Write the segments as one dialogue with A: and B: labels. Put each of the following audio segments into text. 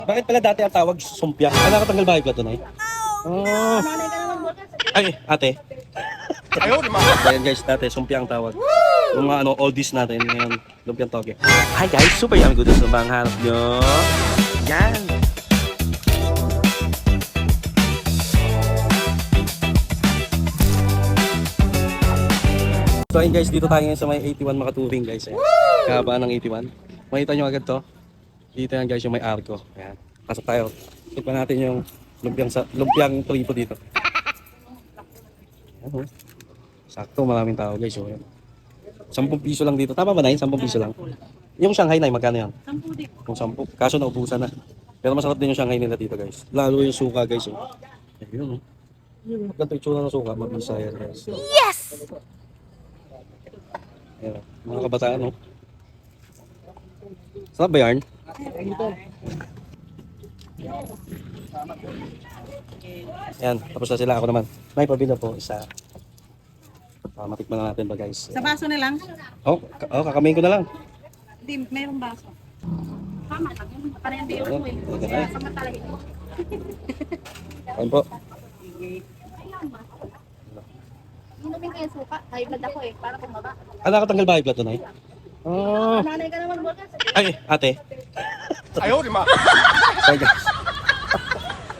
A: Bakit pala dati ang tawag sumpya? Nakatanggal ba kayo ito na eh? Oh. Ay, ate. Ayaw, di ba? Ayan guys, dati sumpya ang tawag. Yung mga oldies natin, ngayon, lumpiang toge. Hi guys, super yummy good sa bang hanap nyo. Yan. So ayun guys, dito tayo ngayon sa may 81 Makatuwing guys. Kahabaan ng 81. Makita nyo agad to. Dito yan guys yung may arko. Ayan. Pasok tayo. Tignan natin yung lumpiang tripo dito. Ano? Sakto, maraming tao guys. So, 10 piso lang dito. Tama ba na yun? 10 piso lang. Yung Shanghai na magkano yan?
B: 10 din.
A: Kung 10. Kaso naubusan na. Pero masarap din yung Shanghai nila dito guys. Lalo yung suka guys. Oh. Ayun oh. Ganito yung tsura ng suka. Mabisa yan guys.
B: Yes!
A: Ayan, mga kabataan oh. Sarap ba yarn? Yan, tapos na sila. Ako naman. May pabila po, isa. Matikman na natin ba guys.
B: Sa baso na lang?
A: Kakamain ko na lang.
B: Hindi, mayroong baso. Tama lang. Parang hindi yung eh. Kaya samatalahin mo.
A: Kain po.
C: Inumin kayo suka. High blood ako eh, para bumaba.
A: Nakatanggal ba kayo plato na eh? Oh.
C: Nanay ka naman, Borgas.
A: Ay, ate.
D: Ayaw, di ba?
A: Sorry guys.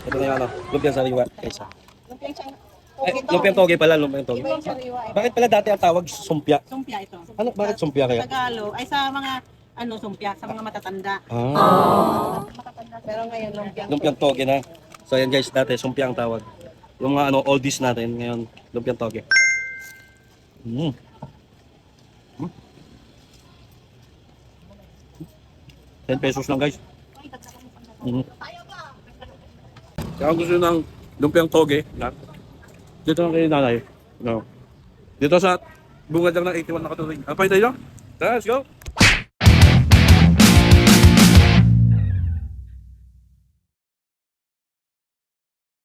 A: Ito na yung ano, lumpiang sariwa. Isa.
C: Lumpiang siyang
A: Lumpiang toge pala, lumpiang toge.
C: Lumpiang sariwa eh.
A: Bakit pala dati ang tawag sumpya?
B: Sumpya ito.
A: Ano, bakit sumpya kaya?
B: Tagalog, ay sa mga sumpya, sa mga matatanda.
C: Pero ngayon, lumpiang
A: Lumpiang toge na. So ayan guys, dati sumpya ang tawag. Yung mga oldies natin, ngayon lumpiang toge. 10 pesos lang guys. Kaya gusto nyo ng lumpiang toge, dito lang kayo nanay. No. Dito sa bungad lang ng 81 Makatuwing. Apay tayo? Tara, let's go!